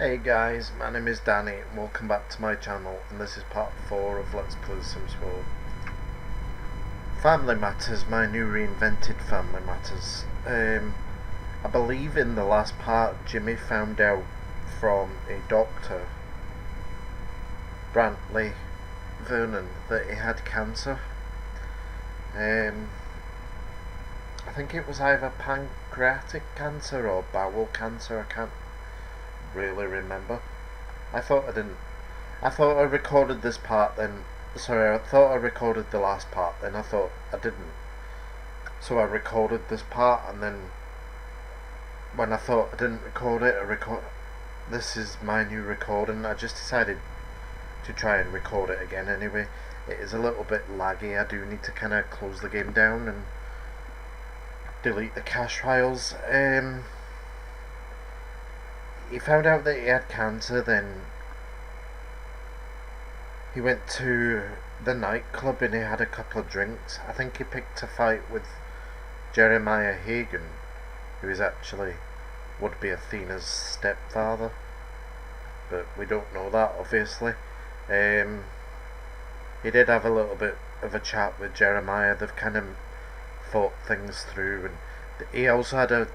Hey guys, my name is Danny and welcome back to my channel, and this is part 4 of Let's Play Sims 4. Family Matters, my new reinvented Family Matters. I believe in the last part Jimmy found out from a doctor, Brantley Vernon, that he had cancer. I think it was either pancreatic cancer or bowel cancer, I can't really remember. I thought I recorded this part then. Sorry, I thought I recorded the last part, then I thought I didn't. So I recorded this part, and then when I thought I didn't record it, this is my new recording. I just decided to try and record it again anyway. It is a little bit laggy. I do need to kind of close the game down and delete the cache files. He found out that he had cancer, then he went to the nightclub and he had a couple of drinks. I think he picked a fight with Jeremiah Hagen, who is actually would be Athena's stepfather, but we don't know that obviously. He did have a little bit of a chat with Jeremiah. They've kind of thought things through, and he also had a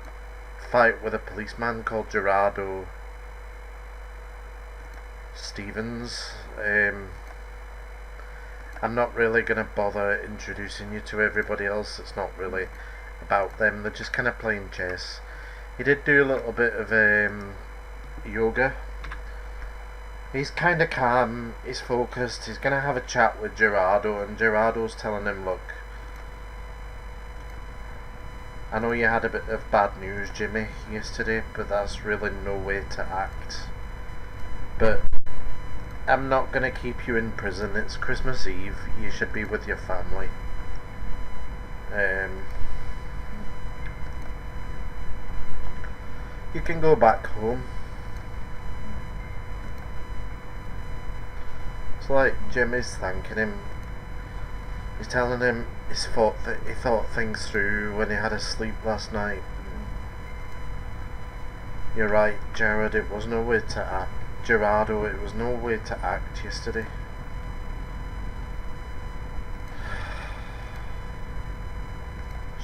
fight with a policeman called Gerardo Stevens. I'm not really going to bother introducing you to everybody else. It's not really about them. They're just kind of playing chess. He did do a little bit of yoga. He's kind of calm. He's focused. He's going to have a chat with Gerardo, and Gerardo's telling him, look, I know you had a bit of bad news, Jimmy, yesterday, but that's really no way to act. But I'm not going to keep you in prison. It's Christmas Eve. You should be with your family. You can go back home. It's like Jimmy's thanking him. He's telling him he thought things through when he had a sleep last night. You're right, Jared, it was no way to act. Gerardo, it was no way to act yesterday.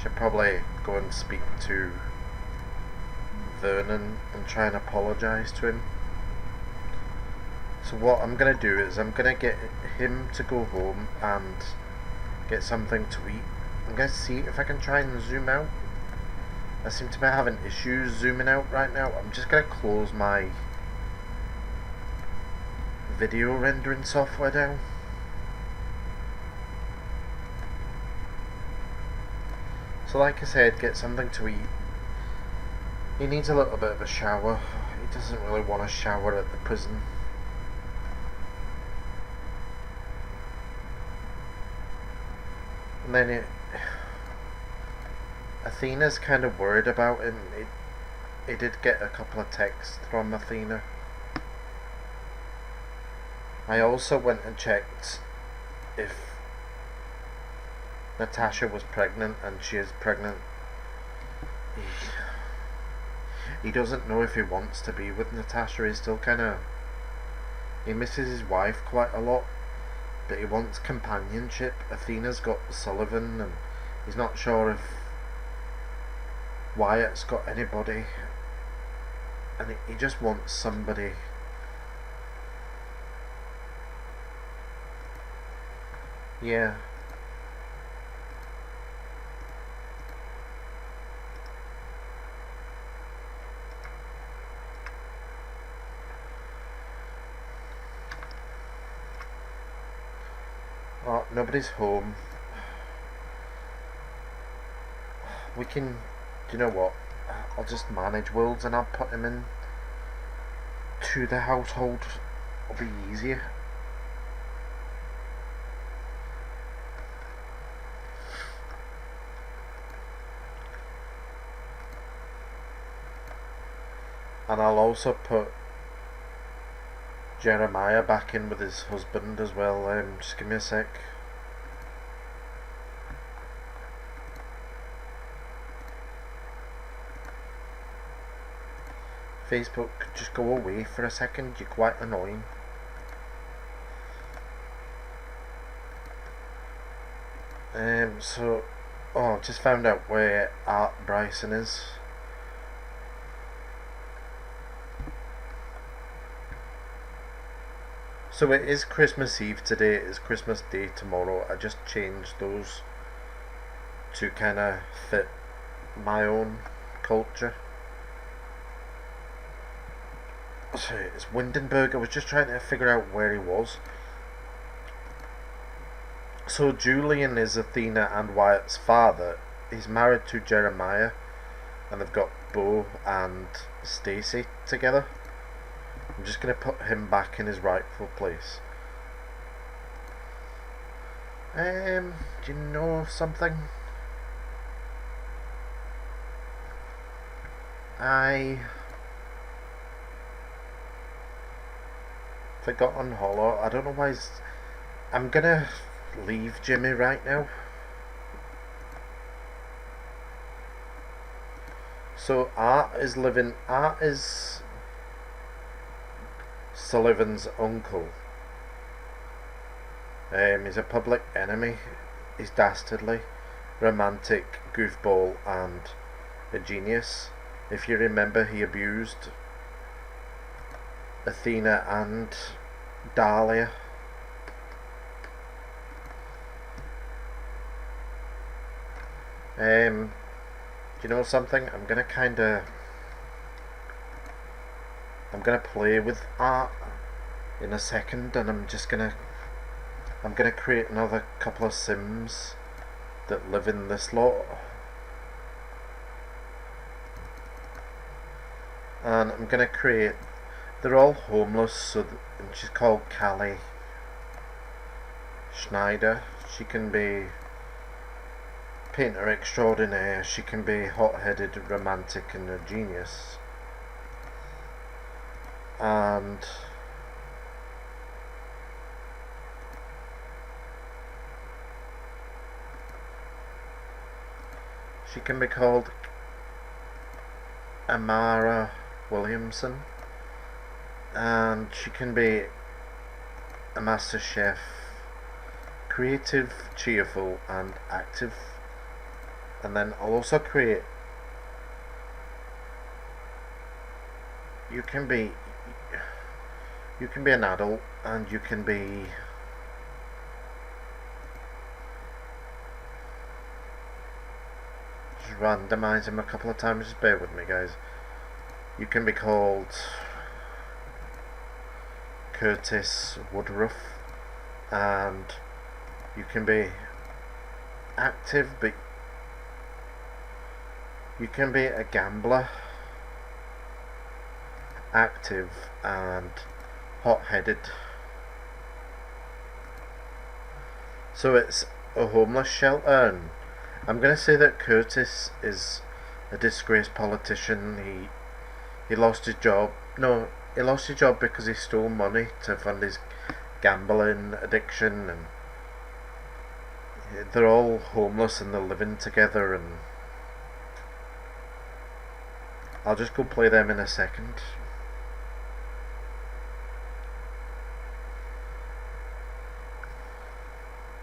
Should probably go and speak to Vernon and try and apologise to him. So what I'm going to do is I'm going to get him to go home and get something to eat. I'm going to see if I can try and zoom out. I seem to be having issues zooming out right now. I'm just going to close my video rendering software down. So like I said, get something to eat. He needs a little bit of a shower. He doesn't really want a shower at the prison. And then Athena's kind of worried about him. He did get a couple of texts from Athena. I also went and checked if Natasha was pregnant, and she is pregnant. He doesn't know if he wants to be with Natasha. He's still he misses his wife quite a lot, but he wants companionship. Athena's got Sullivan, and he's not sure if Wyatt's got anybody, and he just wants somebody. Yeah. Oh, nobody's home. We can, do you know what? I'll just manage worlds and I'll put him in to the household. It'll be easier. And I'll also put Jeremiah back in with his husband as well. Just give me a sec. Facebook, just go away for a second. You're quite annoying. Just found out where Art Bryson is. So it is Christmas Eve today, it is Christmas Day tomorrow. I just changed those to kind of fit my own culture. So it's Windenburg. I was just trying to figure out where he was. So Julian is Athena and Wyatt's father. He's married to Jeremiah, and they've got Bo and Stacy together. I'm just going to put him back in his rightful place. Do you know something? I forgot on Hollow. I don't know why. I'm gonna leave Jimmy right now. So Art is Sullivan's uncle. He's a public enemy. He's dastardly, romantic, goofball, and a genius. If you remember, he abused Athena and Dahlia. Do you know something? I'm gonna play with Art in a second, and I'm gonna create another couple of Sims that live in this lot. And I'm gonna create. They're all homeless, and she's called Callie Schneider. She can be painter extraordinaire. She can be hot-headed, romantic, and a genius. And she can be called Amara Williamson, and she can be a master chef, creative, cheerful, and active. And then I'll also create. You can be an adult, and you can be just randomize them a couple of times. Just bear with me, guys. You can be called Curtis Woodruff, and you can be active, but you can be a gambler, active, and hot-headed. So it's a homeless shelter, and I'm going to say that Curtis is a disgraced politician. He lost his job. No, he lost his job because he stole money to fund his gambling addiction, and they're all homeless and they're living together, and I'll just go play them in a second.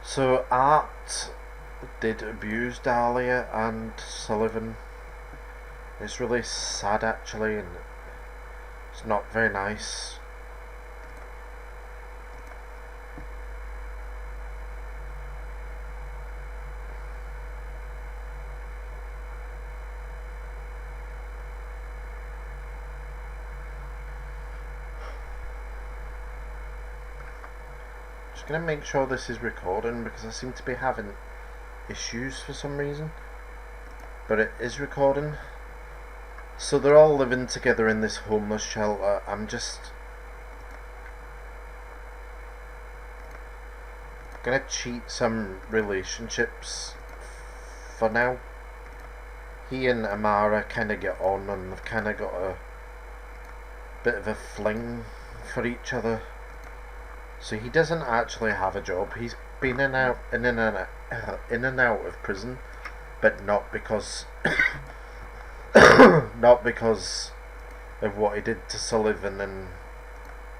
So Art did abuse Dahlia and Sullivan. It's really sad, actually, and it's not very nice. Just gonna make sure this is recording, because I seem to be having issues for some reason, but it is recording. So they're all living together in this homeless shelter. I'm just gonna cheat some relationships for now. He and Amara kind of get on, and they've kind of got a bit of a fling for each other. So he doesn't actually have a job. He's been in and out of prison, but not because of what he did to Sullivan and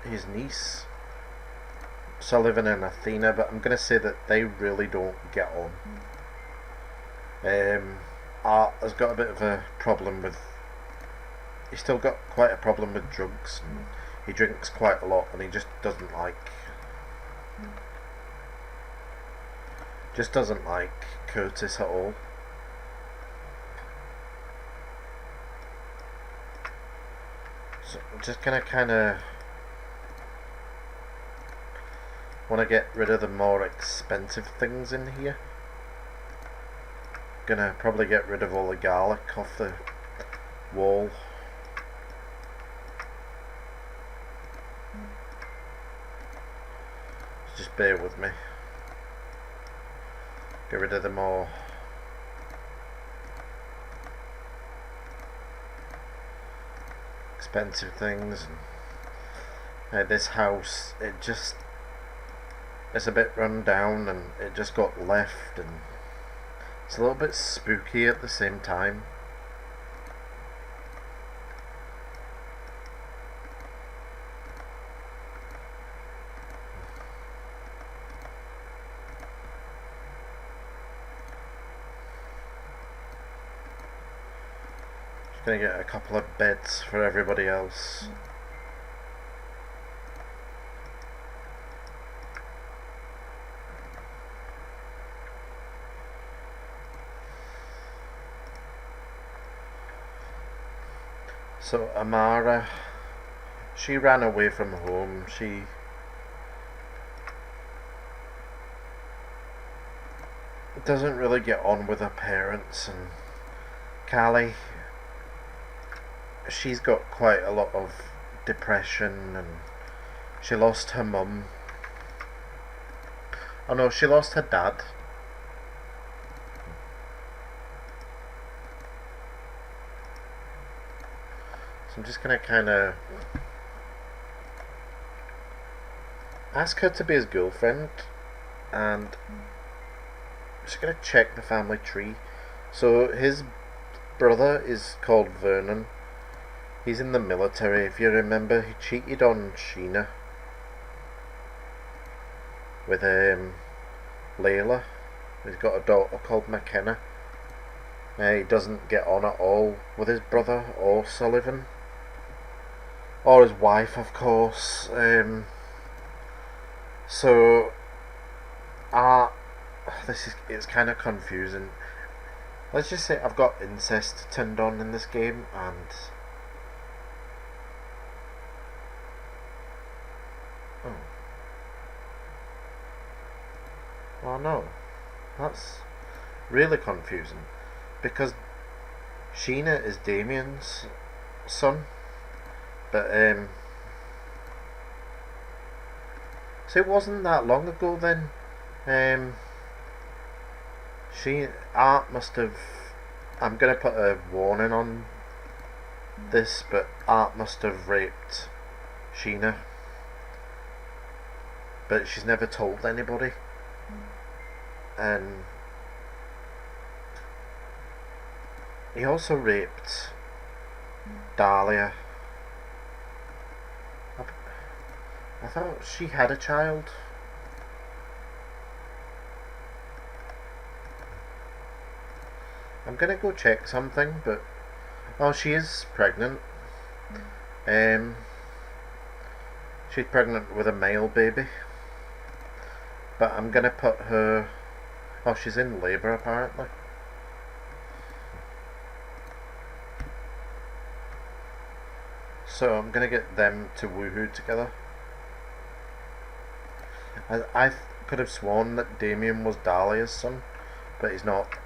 his niece, Sullivan and Athena, but I'm going to say that they really don't get on. Art has got a bit of a problem with. He's still got quite a problem with drugs. And he drinks quite a lot, and he just doesn't like Curtis at all. So I'm just gonna kind of want to get rid of the more expensive things in here. Gonna probably get rid of all the garlic off the wall. Just bear with me. Get rid of the more expensive things. This house, it's a bit run down and it just got left, and it's a little bit spooky at the same time. Just gonna get a couple of beds for everybody else. So Amara, she ran away from home. She doesn't really get on with her parents, and Callie, she's got quite a lot of depression, and she lost her mum. Oh no, she lost her dad. I'm just going to kind of ask her to be his girlfriend, and I'm just going to check the family tree. So his brother is called Vernon. He's in the military. If you remember, he cheated on Sheena with Layla. He's got a daughter called McKenna. He doesn't get on at all with his brother or Sullivan. Or his wife, of course. It's kind of confusing. Let's just say I've got incest turned on in this game, and oh no, that's really confusing, because Sheena is Damien's son. But so it wasn't that long ago then. Art must have. I'm gonna put a warning on this, but Art must have raped Sheena, but she's never told anybody. And he also raped Dahlia. I thought she had a child. I'm gonna go check something, but oh, she is pregnant. She's pregnant with a male baby. But I'm gonna put her. Oh, she's in labour apparently. So I'm gonna get them to woohoo together. I could have sworn that Damien was Dahlia's son, but he's not.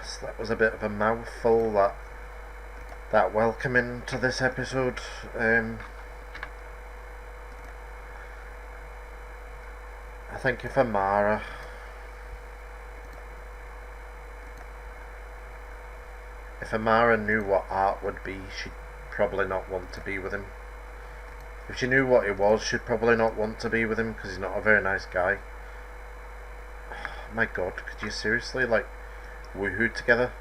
So that was a bit of a mouthful, that welcome into this episode. I think if Amara knew what Art would be, she'd probably not want to be with him. If she knew what he was, she'd probably not want to be with him, because he's not a very nice guy. My god, could you seriously, woohoo together.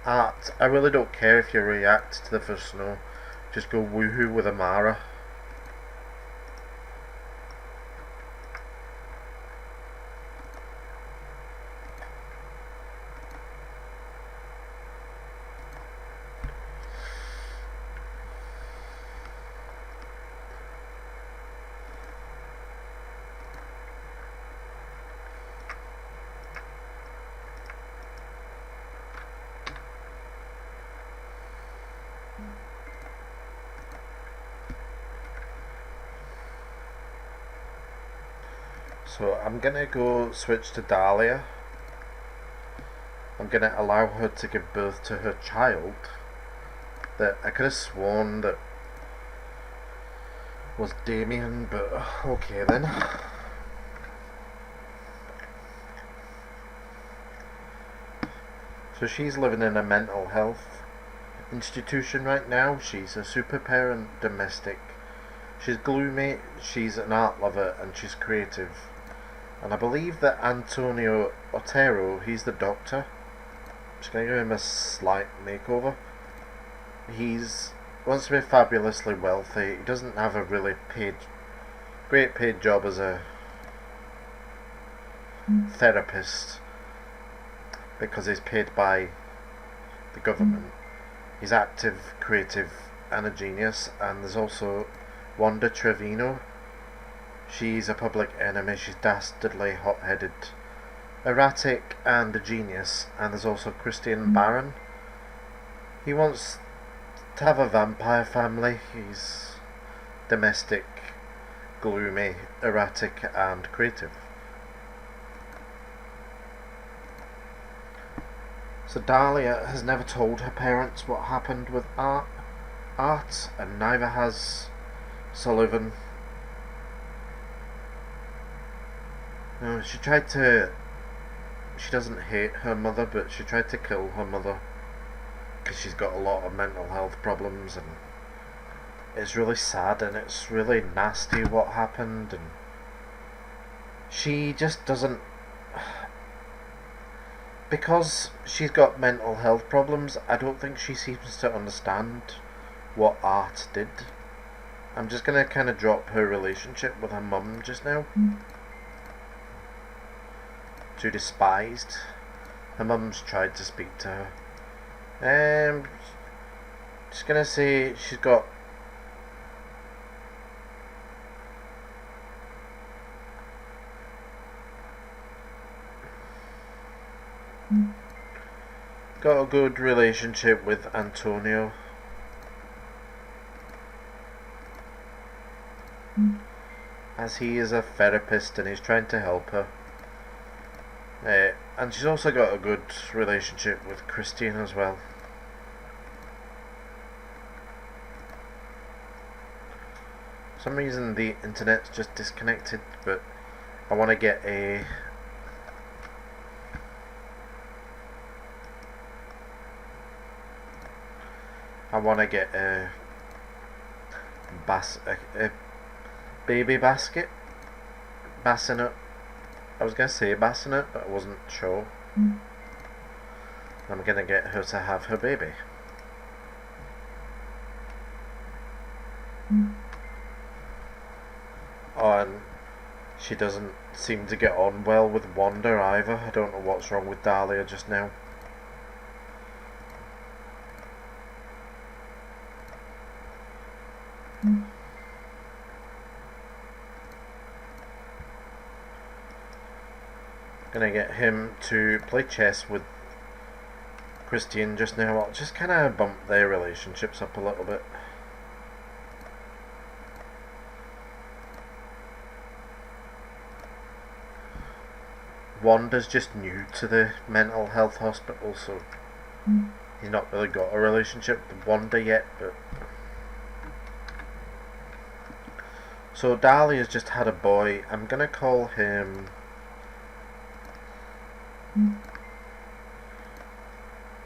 Art, I really don't care if you react to the first snow. Just go woohoo with Amara. So I'm gonna go switch to Dahlia. I'm gonna allow her to give birth to her child. That I could have sworn that was Damien, but okay then. So she's living in a mental health institution right now. She's a super parent domestic. She's gloomy, she's an art lover, and she's creative. And I believe that Antonio Otero, he's the doctor. I'm just going to give him a slight makeover. He's wants to be fabulously wealthy. He doesn't have a really great paid job as a therapist because he's paid by the government. He's active, creative, and a genius. And there's also Wanda Trevino. She's a public enemy. She's dastardly, hot-headed, erratic, and a genius. And there's also Christian Barron. He wants to have a vampire family. He's domestic, gloomy, erratic, and creative. So Dahlia has never told her parents what happened with Art, and neither has Sullivan. No, she doesn't hate her mother, but she tried to kill her mother because she's got a lot of mental health problems, and it's really sad and it's really nasty what happened, and she just doesn't, because she's got mental health problems. I don't think she seems to understand what Art did. I'm just gonna kind of drop her relationship with her mum just now. Too despised. Her mum's tried to speak to her. Just gonna say she's got a good relationship with Antonio. As he is a therapist and he's trying to help her. And she's also got a good relationship with Christine as well. For some reason the internet's just disconnected, but I want to get a baby basket bassinet. I was going to say bassinet, but I wasn't sure. I'm going to get her to have her baby. Oh, and she doesn't seem to get on well with Wanda either. I don't know what's wrong with Dahlia just now. Gonna get him to play chess with Christian just now. I'll just kind of bump their relationships up a little bit. Wanda's just new to the mental health hospital, so he's not really got a relationship with Wanda yet, but so Dahlia's just had a boy. I'm gonna call him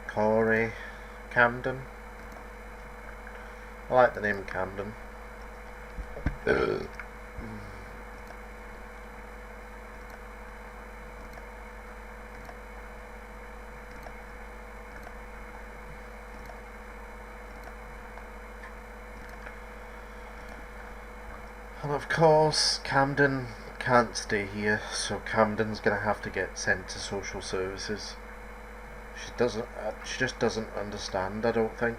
Corey Camden. I like the name Camden. of course, Camden can't stay here, so Camden's gonna have to get sent to social services. She just doesn't understand, I don't think.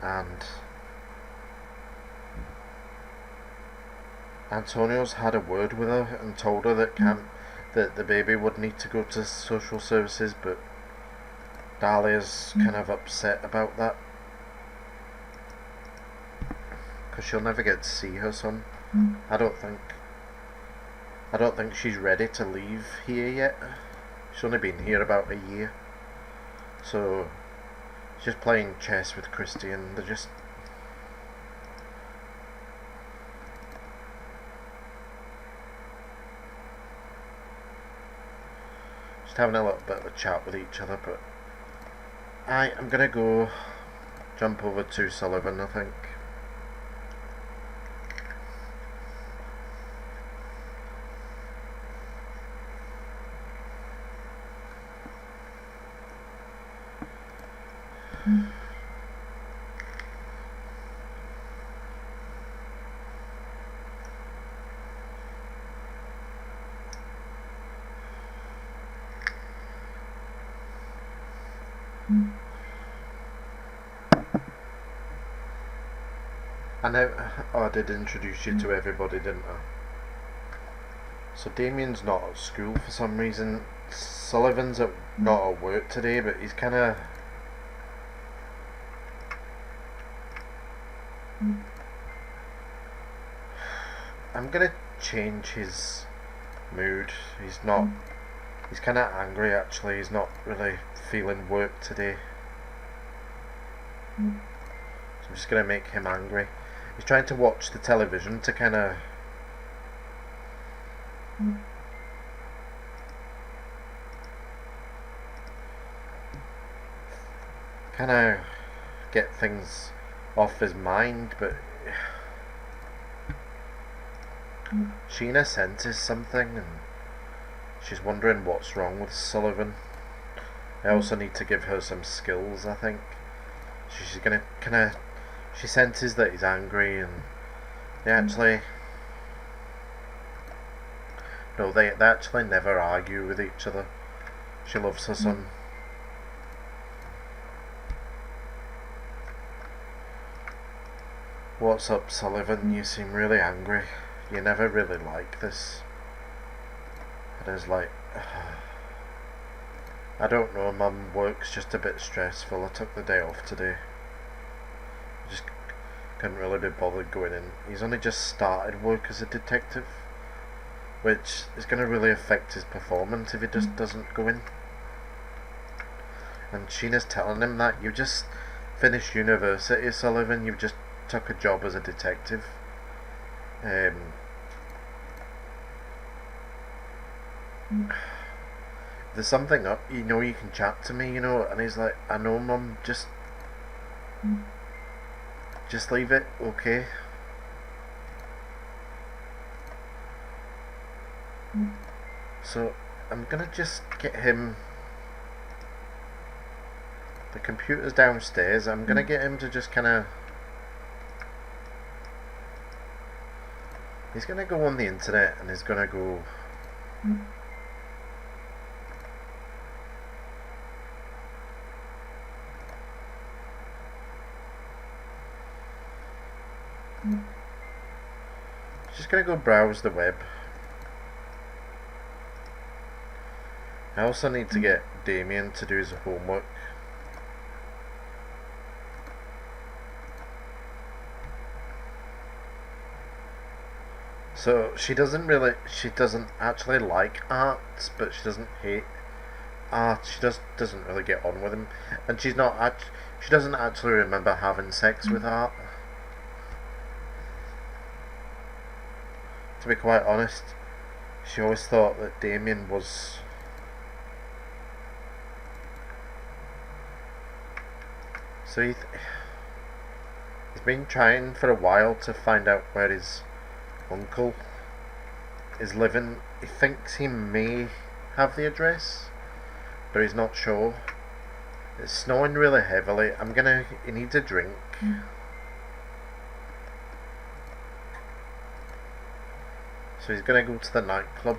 And Antonio's had a word with her and told her that the baby would need to go to social services, but Dahlia's kind of upset about that because she'll never get to see her son. I don't think she's ready to leave here yet. She's only been here about a year, so she's just playing chess with Christy, and they're just having a little bit of a chat with each other. But I'm gonna go jump over to Sullivan, I think. I know, I did introduce you to everybody, didn't I? So Damien's not at school for some reason. Sullivan's not at work today, but he's kind of... I'm gonna change his mood. He's kind of angry actually. He's not really feeling work today. So I'm just gonna make him angry. He's trying to watch the television to kind of get things off his mind, but Sheena senses something and she's wondering what's wrong with Sullivan. I also need to give her some skills, I think. She's gonna she senses that he's angry, and they actually they actually never argue with each other. She loves her son. What's up, Sullivan? You seem really angry. You never really like this. It is like, I don't know, Mum, work's just a bit stressful. I took the day off today. I just couldn't really be bothered going in. He's only just started work as a detective, which is going to really affect his performance if he just doesn't go in. And Sheena's telling him that you just finished university, Sullivan. You've just took a job as a detective. There's something up, you can chat to me, and he's like, I know, Mum, just leave it, okay? So I'm gonna just get him, the computer's downstairs, I'm gonna get him to just he's gonna go on the internet and he's gonna go just gonna go browse the web. I also need to get Damien to do his homework. So she doesn't actually like art, but she doesn't hate art. She doesn't really get on with him, and she doesn't actually remember having sex with art. To be quite honest, she always thought that Damien was so he's been trying for a while to find out where his uncle is living. He thinks he may have the address, but he's not sure. It's snowing really heavily. He needs a drink. So he's gonna go to the nightclub.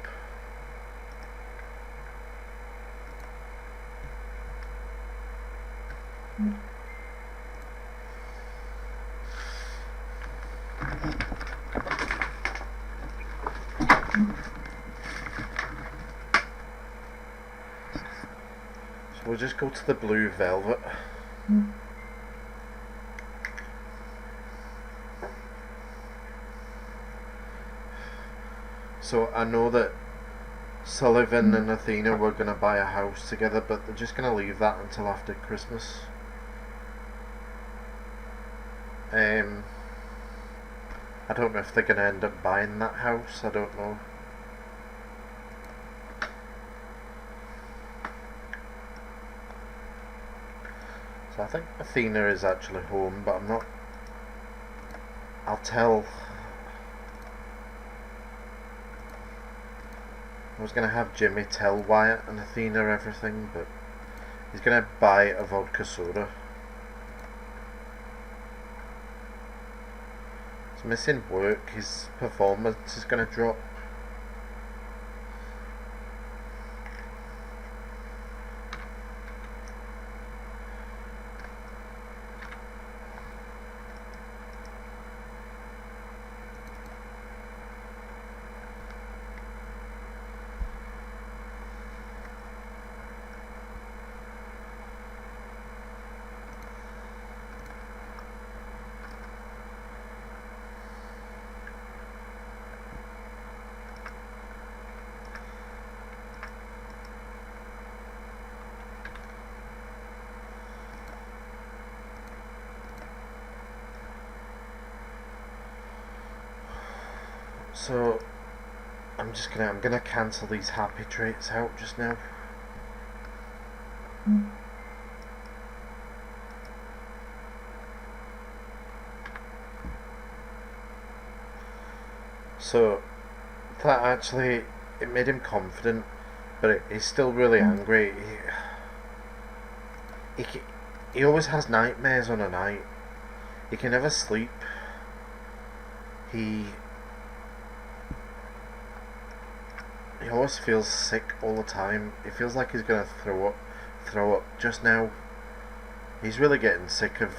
So we'll just go to the Blue Velvet. So I know that Sullivan and Athena were going to buy a house together, but they're just going to leave that until after Christmas. I don't know if they're going to end up buying that house, I don't know. So I think Athena is actually home, but I'm not... I'll tell... I was going to have Jimmy tell Wyatt and Athena everything, but he's going to buy a vodka soda. He's missing work, his performance is going to drop. So I'm gonna cancel these happy traits out just now. So that actually, it made him confident, but he's still really angry. He always has nightmares on a night. He can never sleep. He always feels sick all the time. He feels like he's gonna throw up. Just now, he's really getting sick of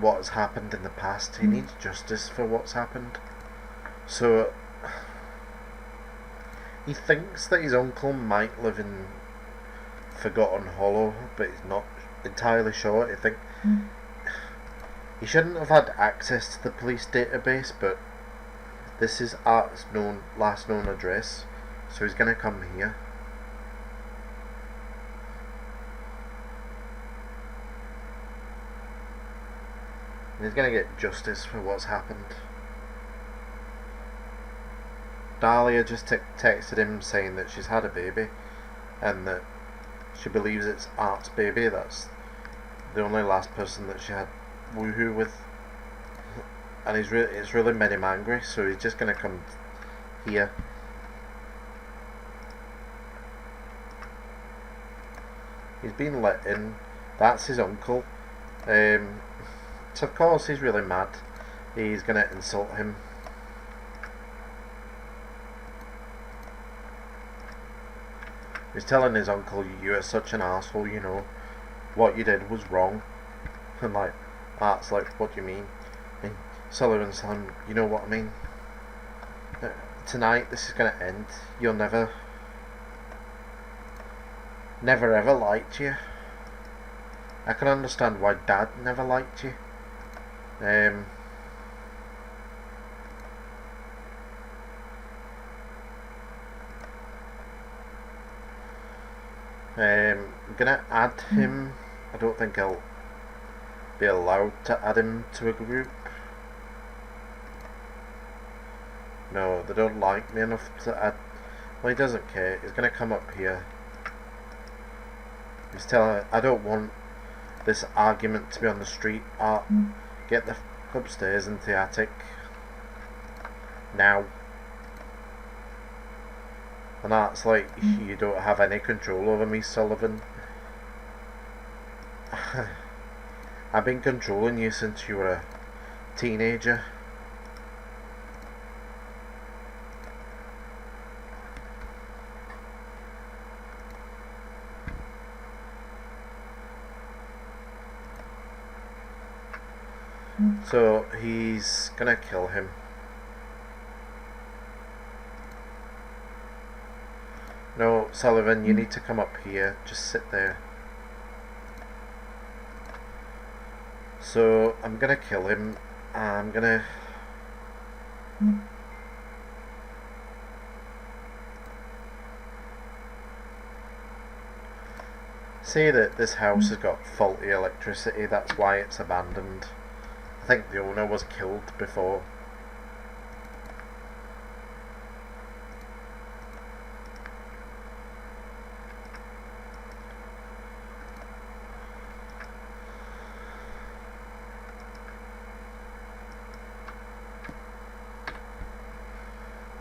what has happened in the past. He needs justice for what's happened. So he thinks that his uncle might live in Forgotten Hollow, but he's not entirely sure. I think he shouldn't have had access to the police database, but this is Art's last known address, so he's gonna come here. And he's gonna get justice for what's happened. Dahlia just texted him saying that she's had a baby and that she believes it's Art's baby. That's the only last person that she had woohoo with, and it's really made him angry, so he's just gonna come here. He's been let in. That's his uncle. So of course he's really mad. He's gonna insult him. He's telling his uncle, "You are such an asshole, you know. What you did was wrong." And like, Art's like, "What do you mean?" And Sullivan's telling him, "You know what I mean. Tonight this is gonna end. You'll never ever liked you. I can understand why Dad never liked you. I'm gonna add him. I don't think I'll be allowed to add him to a group. No, they don't like me enough to add. Well, he doesn't care. He's gonna come up here. He's telling, "I don't want this argument to be on the street. Art, get the f*** upstairs into the attic now." And Art's like, "You don't have any control over me, Sullivan. I've been controlling you since you were a teenager." So he's gonna kill him. No, Sullivan, you need to come up here. Just sit there. So I'm gonna kill him. I'm gonna... See that this house has got faulty electricity, that's why it's abandoned. I think the owner was killed before.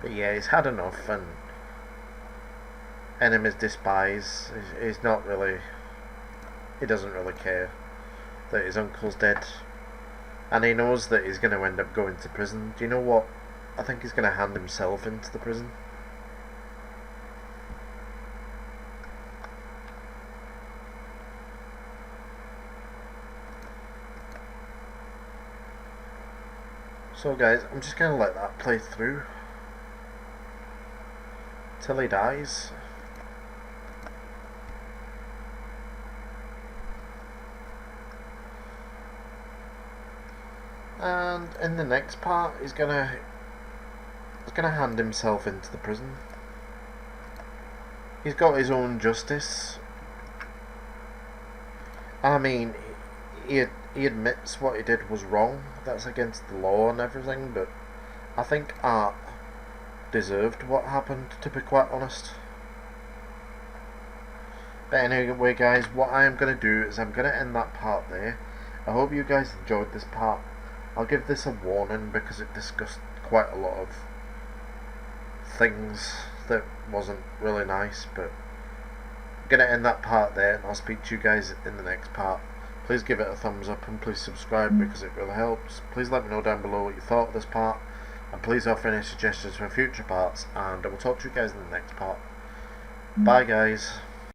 But yeah, he's had enough, and enemies despise. He's not really... He doesn't really care that his uncle's dead. And he knows that he's going to end up going to prison. Do you know what? I think he's going to hand himself into the prison. So guys, I'm just going to let that play through till he dies. And in the next part, he's gonna hand himself into the prison. He's got his own justice. I mean, he admits what he did was wrong. That's against the law and everything, but I think Art deserved what happened, to be quite honest. But anyway guys, what I am going to do is I'm going to end that part there. I hope you guys enjoyed this part. I'll give this a warning because it discussed quite a lot of things that wasn't really nice, but I'm going to end that part there, and I'll speak to you guys in the next part. Please give it a thumbs up and please subscribe because it really helps. Please let me know down below what you thought of this part, and please offer any suggestions for future parts, and I will talk to you guys in the next part. Bye guys.